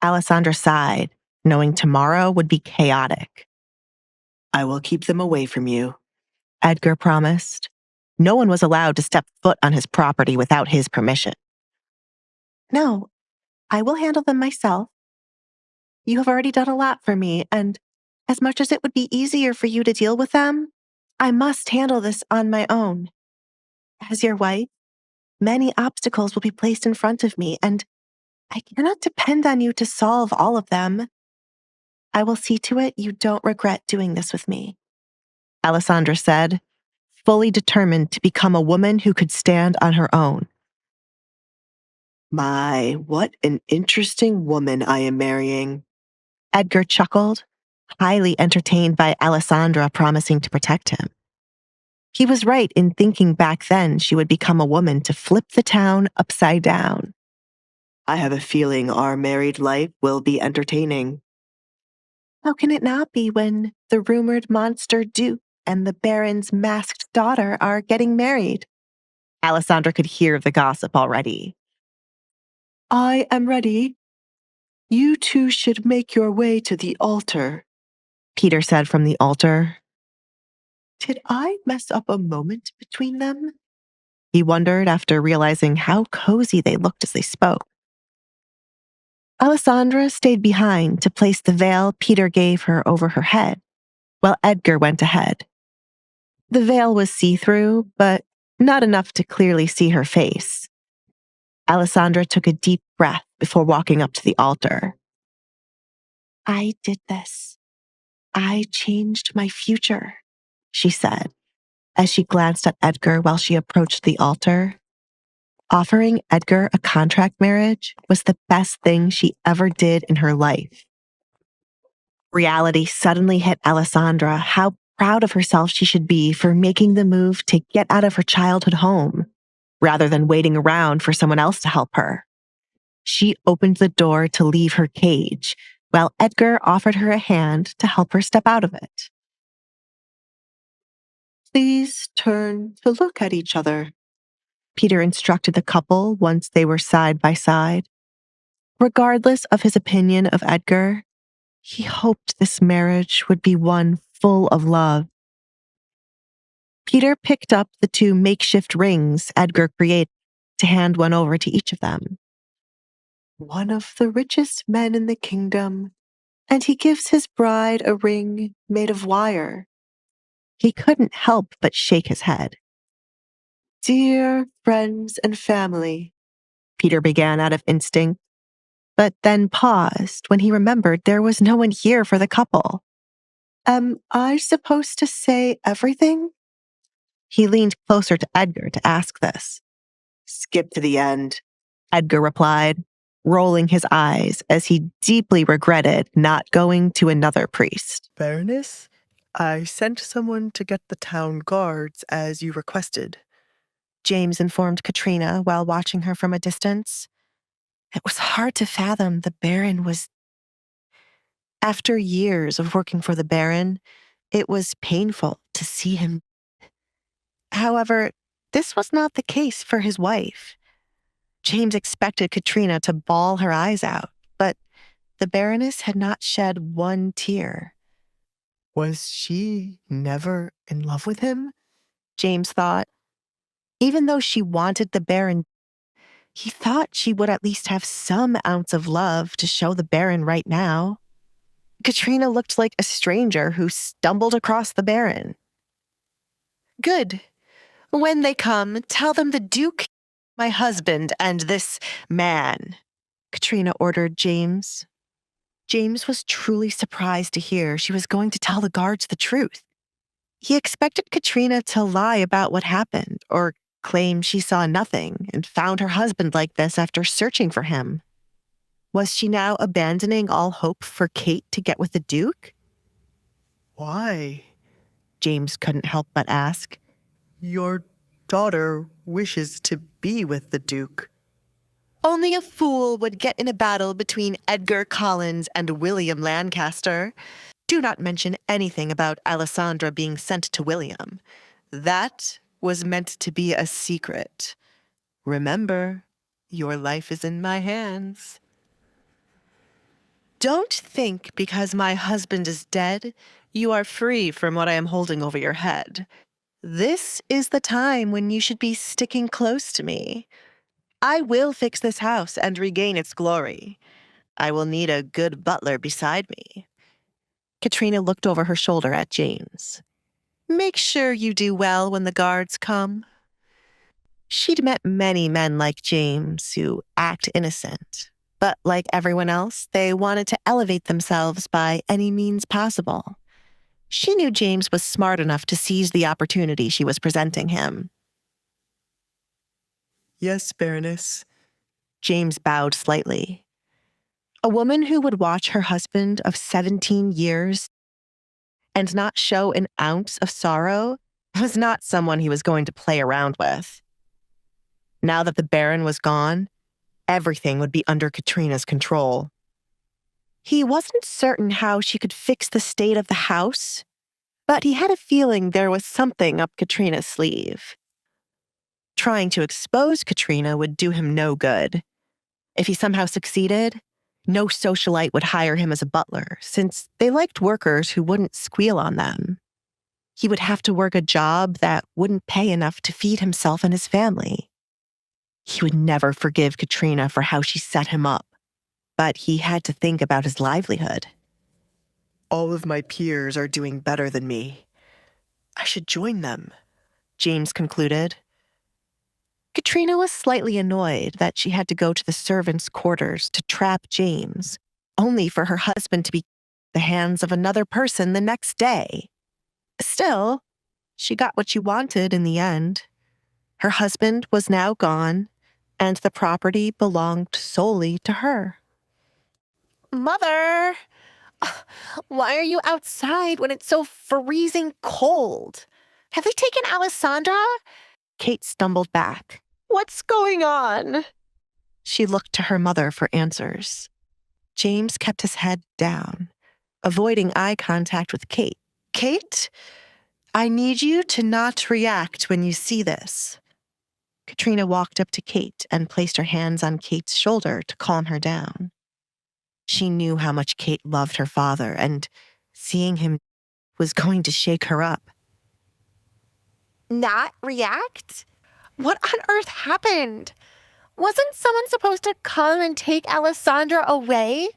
Alessandra sighed, knowing tomorrow would be chaotic. I will keep them away from you, Edgar promised. No one was allowed to step foot on his property without his permission. No, I will handle them myself. You have already done a lot for me, and as much as it would be easier for you to deal with them, I must handle this on my own. As your wife, many obstacles will be placed in front of me, and I cannot depend on you to solve all of them. I will see to it you don't regret doing this with me, Alessandra said, fully determined to become a woman who could stand on her own. My, what an interesting woman I am marrying, Edgar chuckled, highly entertained by Alessandra promising to protect him. He was right in thinking back then she would become a woman to flip the town upside down. I have a feeling our married life will be entertaining. How can it not be when the rumored monster Duke and the Baron's masked daughter are getting married? Alessandra could hear the gossip already. I am ready. You two should make your way to the altar, Peter said from the altar. Did I mess up a moment between them? He wondered after realizing how cozy they looked as they spoke. Alessandra stayed behind to place the veil Peter gave her over her head, while Edgar went ahead. The veil was see-through, but not enough to clearly see her face. Alessandra took a deep breath before walking up to the altar. I did this. I changed my future, she said, as she glanced at Edgar while she approached the altar. Offering Edgar a contract marriage was the best thing she ever did in her life. Reality suddenly hit Alessandra how proud of herself she should be for making the move to get out of her childhood home, rather than waiting around for someone else to help her. She opened the door to leave her cage, while Edgar offered her a hand to help her step out of it. Please turn to look at each other, Peter instructed the couple once they were side by side. Regardless of his opinion of Edgar, he hoped this marriage would be one full of love. Peter picked up the 2 makeshift rings Edgar created to hand one over to each of them. One of the richest men in the kingdom, and he gives his bride a ring made of wire. He couldn't help but shake his head. Dear friends and family, Peter began out of instinct, but then paused when he remembered there was no one here for the couple. Am I supposed to say everything? He leaned closer to Edgar to ask this. Skip to the end. Edgar replied, rolling his eyes as he deeply regretted not going to another priest. Baroness, I sent someone to get the town guards as you requested, James informed Katrina while watching her from a distance. It was hard to fathom the Baron was... After years of working for the Baron, it was painful to see him. However, this was not the case for his wife. James expected Katrina to bawl her eyes out, but the Baroness had not shed one tear. Was she never in love with him? James thought. Even though she wanted the Baron, he thought she would at least have some ounce of love to show the Baron right now. Katrina looked like a stranger who stumbled across the Baron. Good. When they come, tell them the Duke, my husband, and this man, Katrina ordered James. James was truly surprised to hear she was going to tell the guards the truth. He expected Katrina to lie about what happened or claim she saw nothing and found her husband like this after searching for him. Was she now abandoning all hope for Kate to get with the Duke? Why? James couldn't help but ask. Your daughter wishes to be with the Duke. Only a fool would get in a battle between Edgar Collins and William Lancaster. Do not mention anything about Alessandra being sent to William. That was meant to be a secret. Remember, your life is in my hands. Don't think because my husband is dead, you are free from what I am holding over your head. This is the time when you should be sticking close to me. I will fix this house and regain its glory. I will need a good butler beside me. Katrina looked over her shoulder at James. Make sure you do well when the guards come. She'd met many men like James who act innocent, but like everyone else, they wanted to elevate themselves by any means possible. She knew James was smart enough to seize the opportunity she was presenting him. Yes, Baroness. James bowed slightly. A woman who would watch her husband of 17 years and not show an ounce of sorrow was not someone he was going to play around with. Now that the Baron was gone, everything would be under Katrina's control. He wasn't certain how she could fix the state of the house, but he had a feeling there was something up Katrina's sleeve. Trying to expose Katrina would do him no good. If he somehow succeeded, no socialite would hire him as a butler, since they liked workers who wouldn't squeal on them. He would have to work a job that wouldn't pay enough to feed himself and his family. He would never forgive Katrina for how she set him up, but he had to think about his livelihood. All of my peers are doing better than me. I should join them, James concluded. Katrina was slightly annoyed that she had to go to the servants' quarters to trap James, only for her husband to be in the hands of another person the next day. Still, she got what she wanted in the end. Her husband was now gone, and the property belonged solely to her. Mother, why are you outside when it's so freezing cold? Have they taken Alessandra? Kate stumbled back. What's going on? She looked to her mother for answers. James kept his head down, avoiding eye contact with Kate. Kate, I need you to not react when you see this. Katrina walked up to Kate and placed her hands on Kate's shoulder to calm her down. She knew how much Kate loved her father, and seeing him was going to shake her up. Not react? What on earth happened? Wasn't someone supposed to come and take Alessandra away?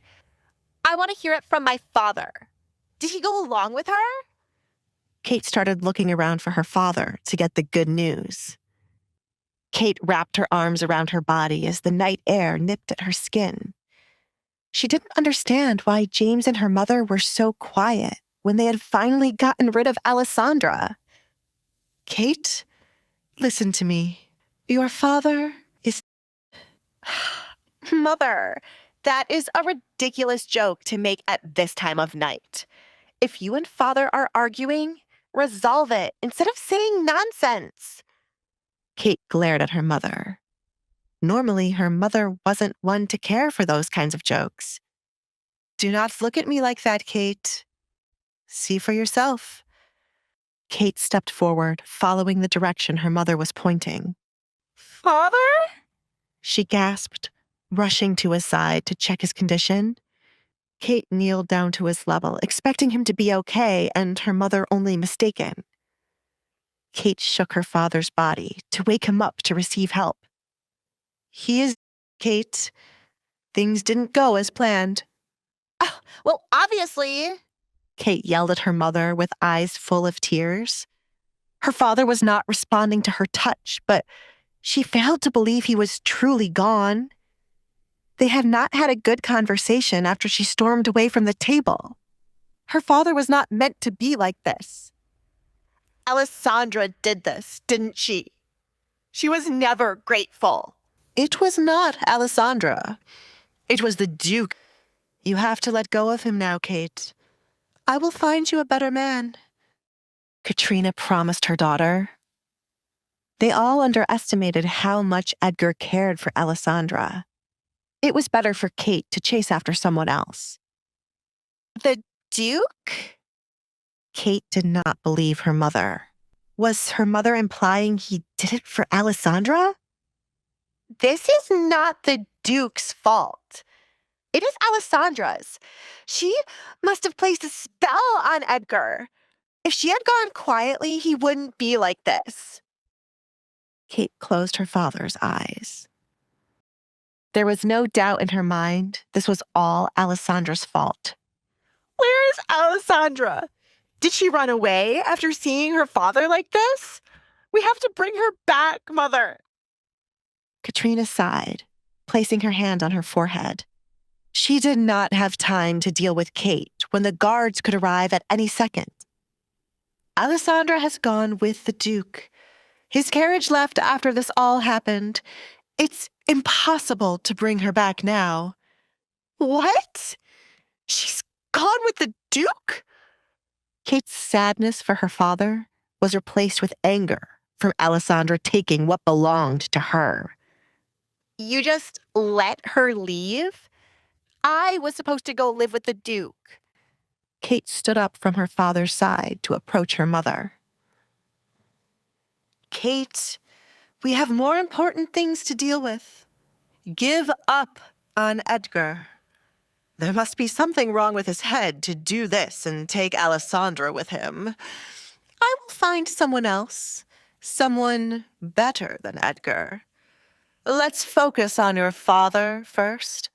I want to hear it from my father. Did he go along with her? Kate started looking around for her father to get the good news. Kate wrapped her arms around her body as the night air nipped at her skin. She didn't understand why James and her mother were so quiet when they had finally gotten rid of Alessandra. Kate, listen to me. Your father is... Mother, that is a ridiculous joke to make at this time of night. If you and Father are arguing, resolve it instead of saying nonsense. Kate glared at her mother. Normally, her mother wasn't one to care for those kinds of jokes. Do not look at me like that, Kate. See for yourself. Kate stepped forward, following the direction her mother was pointing. Father? She gasped, rushing to his side to check his condition. Kate kneeled down to his level, expecting him to be okay and her mother only mistaken. Kate shook her father's body to wake him up to receive help. He is, Kate. Things didn't go as planned. Oh, well, obviously. Kate yelled at her mother with eyes full of tears. Her father was not responding to her touch, but she failed to believe he was truly gone. They had not had a good conversation after she stormed away from the table. Her father was not meant to be like this. Alessandra did this, didn't she? She was never grateful. It was not Alessandra. It was the Duke. You have to let go of him now, Kate. I will find you a better man. Katrina promised her daughter. They all underestimated how much Edgar cared for Alessandra. It was better for Kate to chase after someone else. The Duke? Kate did not believe her mother. Was her mother implying he did it for Alessandra? This is not the Duke's fault. It is Alessandra's. She must have placed a spell on Edgar. If she had gone quietly, he wouldn't be like this. Kate closed her father's eyes. There was no doubt in her mind this was all Alessandra's fault. Where is Alessandra? Did she run away after seeing her father like this? We have to bring her back, Mother. Katrina sighed, placing her hand on her forehead. She did not have time to deal with Kate when the guards could arrive at any second. Alessandra has gone with the Duke. His carriage left after this all happened. It's impossible to bring her back now. What? She's gone with the Duke? Kate's sadness for her father was replaced with anger from Alessandra taking what belonged to her. You just let her leave? I was supposed to go live with the Duke. Kate stood up from her father's side to approach her mother. Kate, we have more important things to deal with. Give up on Edgar. There must be something wrong with his head to do this and take Alessandra with him. I will find someone else, someone better than Edgar. Let's focus on your father first.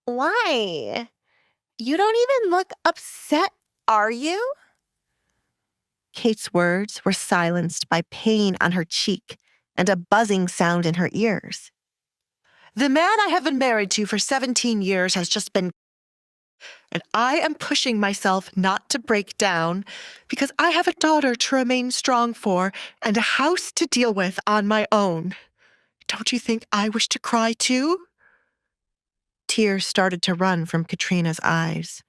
Why? You don't even look upset, are you? Kate's words were silenced by pain on her cheek and a buzzing sound in her ears. The man I have been married to for 17 years has just been, and I am pushing myself not to break down because I have a daughter to remain strong for and a house to deal with on my own. Don't you think I wish to cry too? Tears started to run from Katrina's eyes.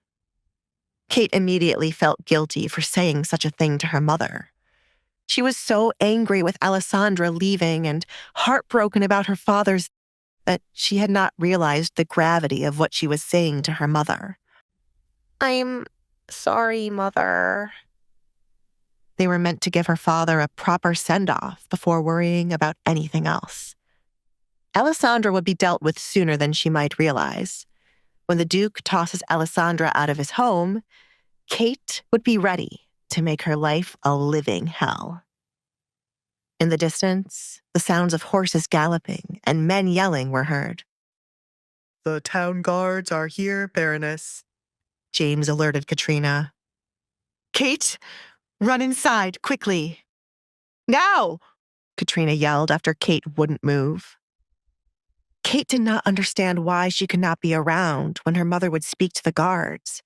Kate immediately felt guilty for saying such a thing to her mother. She was so angry with Alessandra leaving and heartbroken about her father's that she had not realized the gravity of what she was saying to her mother. I'm sorry, Mother. They were meant to give her father a proper send-off before worrying about anything else. Alessandra would be dealt with sooner than she might realize. When the Duke tosses Alessandra out of his home, Kate would be ready to make her life a living hell. In the distance, the sounds of horses galloping and men yelling were heard. The town guards are here, Baroness. James alerted Katrina. Kate, run inside, quickly. Now, Katrina yelled after Kate wouldn't move. Kate did not understand why she could not be around when her mother would speak to the guards.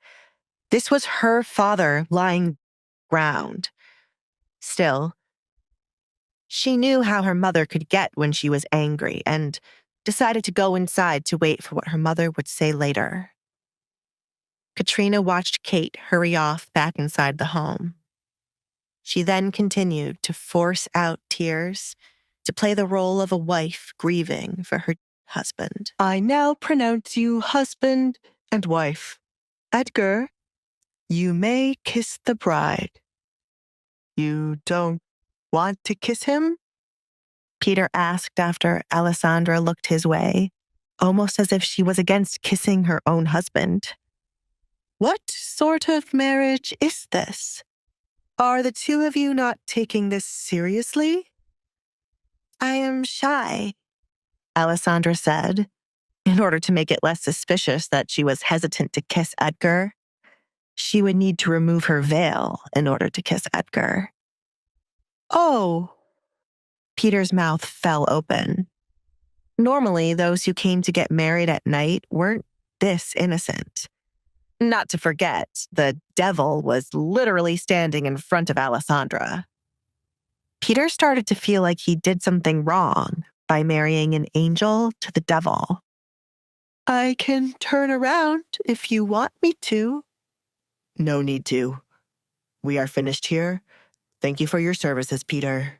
This was her father lying ground. Still, she knew how her mother could get when she was angry, and decided to go inside to wait for what her mother would say later. Katrina watched Kate hurry off back inside the home. She then continued to force out tears to play the role of a wife grieving for her husband. I now pronounce you husband and wife. Edgar, you may kiss the bride. You don't want to kiss him? Peter asked after Alessandra looked his way, almost as if she was against kissing her own husband. What sort of marriage is this? Are the two of you not taking this seriously? I am shy, Alessandra said, in order to make it less suspicious that she was hesitant to kiss Edgar. She would need to remove her veil in order to kiss Edgar. Oh. Peter's mouth fell open. Normally, those who came to get married at night weren't this innocent. Not to forget, the devil was literally standing in front of Alessandra. Peter started to feel like he did something wrong by marrying an angel to the devil. I can turn around if you want me to. No need to. We are finished here. Thank you for your services, Peter,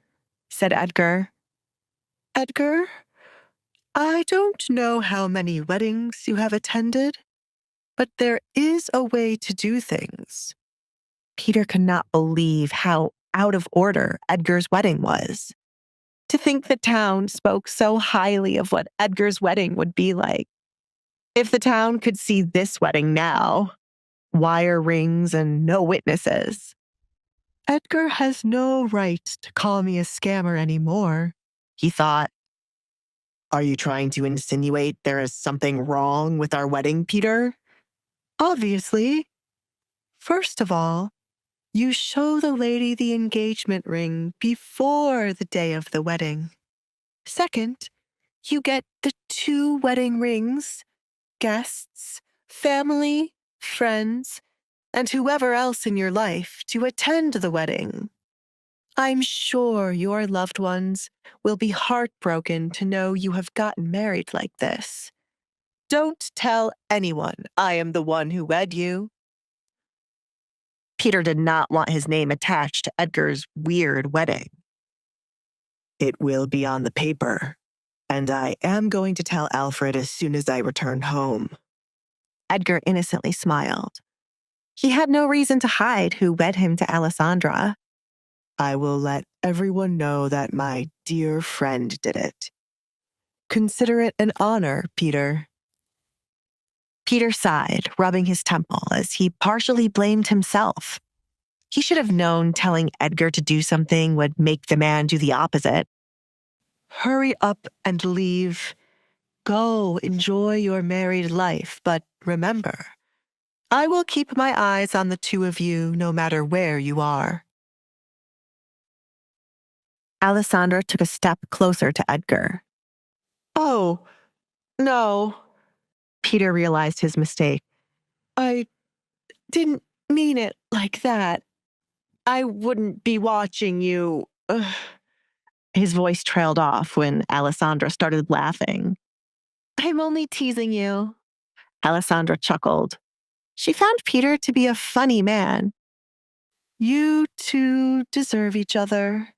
said Edgar. Edgar, I don't know how many weddings you have attended, but there is a way to do things. Peter could not believe how out of order Edgar's wedding was. To think the town spoke so highly of what Edgar's wedding would be like. If the town could see this wedding now, wire rings and no witnesses. Edgar has no right to call me a scammer anymore, he thought. Are you trying to insinuate there is something wrong with our wedding, Peter? Obviously. First of all, you show the lady the engagement ring before the day of the wedding. Second, you get the 2 wedding rings, guests, family, friends, and whoever else in your life to attend the wedding. I'm sure your loved ones will be heartbroken to know you have gotten married like this. Don't tell anyone I am the one who wed you. Peter did not want his name attached to Edgar's weird wedding. It will be on the paper, and I am going to tell Alfred as soon as I return home. Edgar innocently smiled. He had no reason to hide who wed him to Alessandra. I will let everyone know that my dear friend did it. Consider it an honor, Peter. Peter sighed, rubbing his temple as he partially blamed himself. He should have known telling Edgar to do something would make the man do the opposite. Hurry up and leave. Go enjoy your married life, but remember, I will keep my eyes on the 2 of you no matter where you are. Alessandra took a step closer to Edgar. Oh, no. Peter realized his mistake. I didn't mean it like that. I wouldn't be watching you. Ugh. His voice trailed off when Alessandra started laughing. I'm only teasing you. Alessandra chuckled. She found Peter to be a funny man. You 2 deserve each other,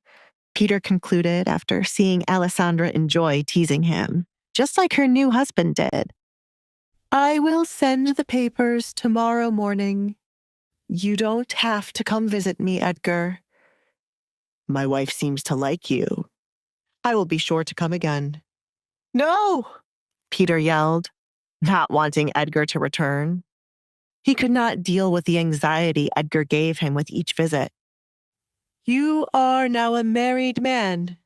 Peter concluded after seeing Alessandra enjoy teasing him, just like her new husband did. I will send the papers tomorrow morning. You don't have to come visit me, Edgar. My wife seems to like you. I will be sure to come again. No! Peter yelled, not wanting Edgar to return. He could not deal with the anxiety Edgar gave him with each visit. You are now a married man.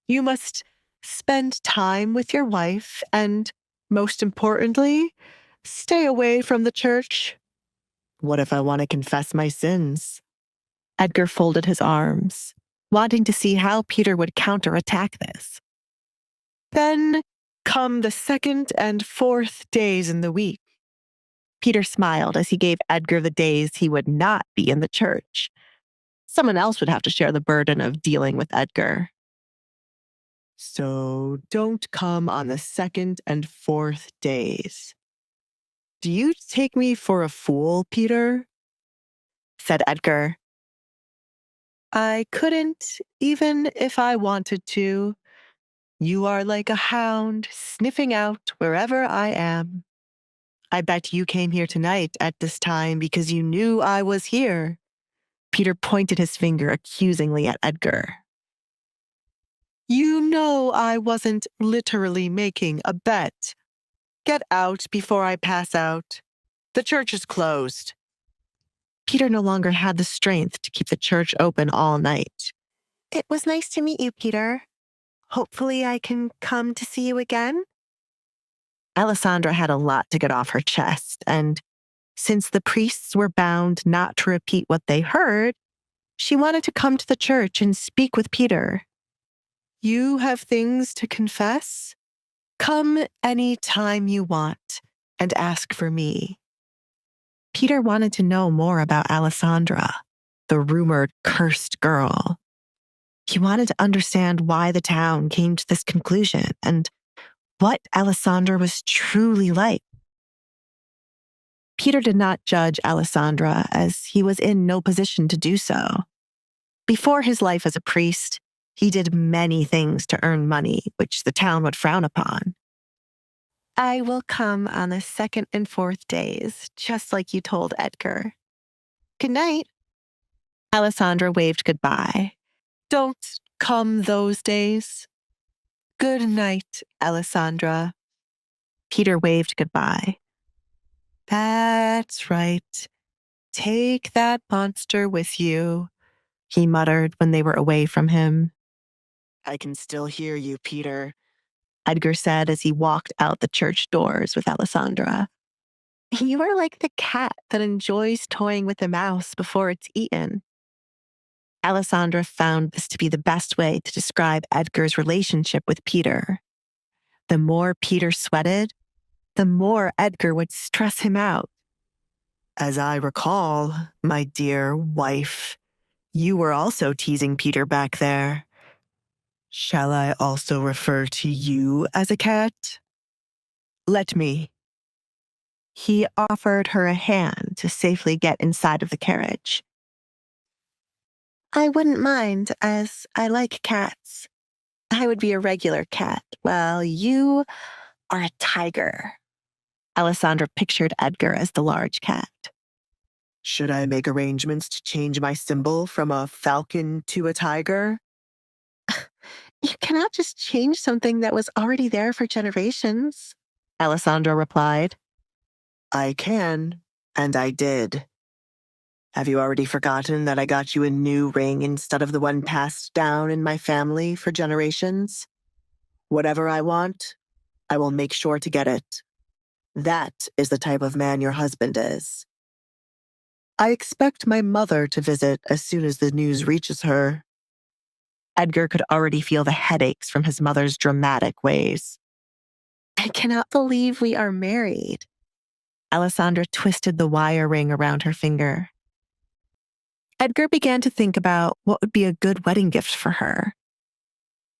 You must spend time with your wife and, most importantly, stay away from the church. What if I want to confess my sins? Edgar folded his arms, wanting to see how Peter would counterattack this. Then come the 2nd and 4th days in the week. Peter smiled as he gave Edgar the days he would not be in the church. Someone else would have to share the burden of dealing with Edgar. So don't come on the 2nd and 4th days. Do you take me for a fool, Peter? Said Edgar. I couldn't, even if I wanted to. You are like a hound sniffing out wherever I am. I bet you came here tonight at this time because you knew I was here. Peter pointed his finger accusingly at Edgar. You know I wasn't literally making a bet. Get out before I pass out. The church is closed. Peter no longer had the strength to keep the church open all night. It was nice to meet you, Peter. Hopefully I can come to see you again. Alessandra had a lot to get off her chest, and since the priests were bound not to repeat what they heard, she wanted to come to the church and speak with Peter. You have things to confess? Come any time you want and ask for me. Peter wanted to know more about Alessandra, the rumored cursed girl. He wanted to understand why the town came to this conclusion and what Alessandra was truly like. Peter did not judge Alessandra, as he was in no position to do so. Before his life as a priest, he did many things to earn money, which the town would frown upon. I will come on the 2nd and 4th days, just like you told Edgar. Good night. Alessandra waved goodbye. Don't come those days. Good night, Alessandra. Peter waved goodbye. That's right. Take that monster with you, he muttered when they were away from him. I can still hear you, Peter, Edgar said as he walked out the church doors with Alessandra. You are like the cat that enjoys toying with a mouse before it's eaten. Alessandra found this to be the best way to describe Edgar's relationship with Peter. The more Peter sweated, the more Edgar would stress him out. As I recall, my dear wife, you were also teasing Peter back there. Shall I also refer to you as a cat? Let me. He offered her a hand to safely get inside of the carriage. I wouldn't mind, as I like cats. I would be a regular cat, while you are a tiger. Alessandra pictured Edgar as the large cat. Should I make arrangements to change my symbol from a falcon to a tiger? You cannot just change something that was already there for generations, Alessandra replied. I can, and I did. Have you already forgotten that I got you a new ring instead of the one passed down in my family for generations? Whatever I want, I will make sure to get it. That is the type of man your husband is. I expect my mother to visit as soon as the news reaches her. Edgar could already feel the headaches from his mother's dramatic ways. I cannot believe we are married. Alessandra twisted the wire ring around her finger. Edgar began to think about what would be a good wedding gift for her.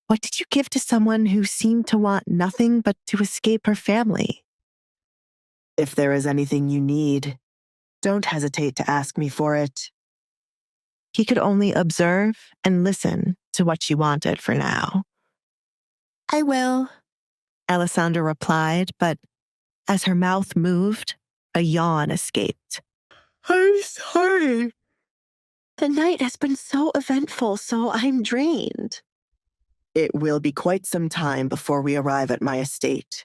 What did you give to someone who seemed to want nothing but to escape her family? If there is anything you need, don't hesitate to ask me for it. He could only observe and listen to what she wanted for now. I will, Alessandra replied, but as her mouth moved, a yawn escaped. I'm sorry. The night has been so eventful, so I'm drained. It will be quite some time before we arrive at my estate.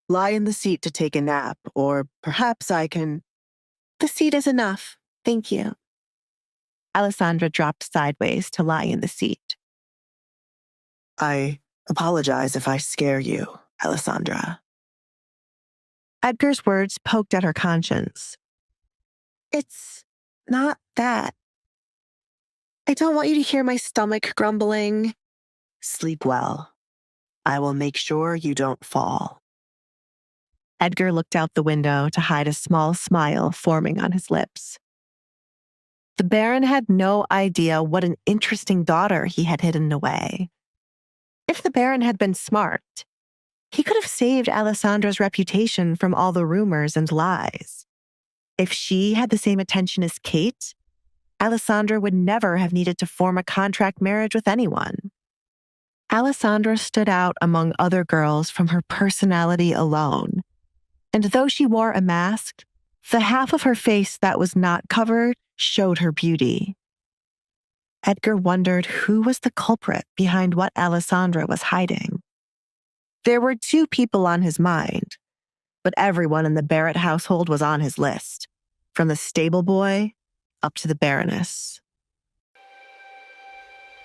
Lie in the seat to take a nap, or perhaps I can... The seat is enough. Thank you. Alessandra dropped sideways to lie in the seat. I apologize if I scare you, Alessandra. Edgar's words poked at her conscience. It's not that. I don't want you to hear my stomach grumbling. Sleep well. I will make sure you don't fall. Edgar looked out the window to hide a small smile forming on his lips. The Baron had no idea what an interesting daughter he had hidden away. If the Baron had been smart, he could have saved Alessandra's reputation from all the rumors and lies. If she had the same attention as Kate, Alessandra would never have needed to form a contract marriage with anyone. Alessandra stood out among other girls from her personality alone. And though she wore a mask, the half of her face that was not covered showed her beauty. Edgar wondered who was the culprit behind what Alessandra was hiding. There were 2 people on his mind, but everyone in the Barrett household was on his list, from the stable boy up to the Baroness.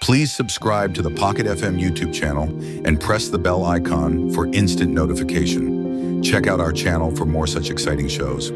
Please subscribe to the Pocket FM YouTube channel and press the bell icon for instant notification. Check out our channel for more such exciting shows.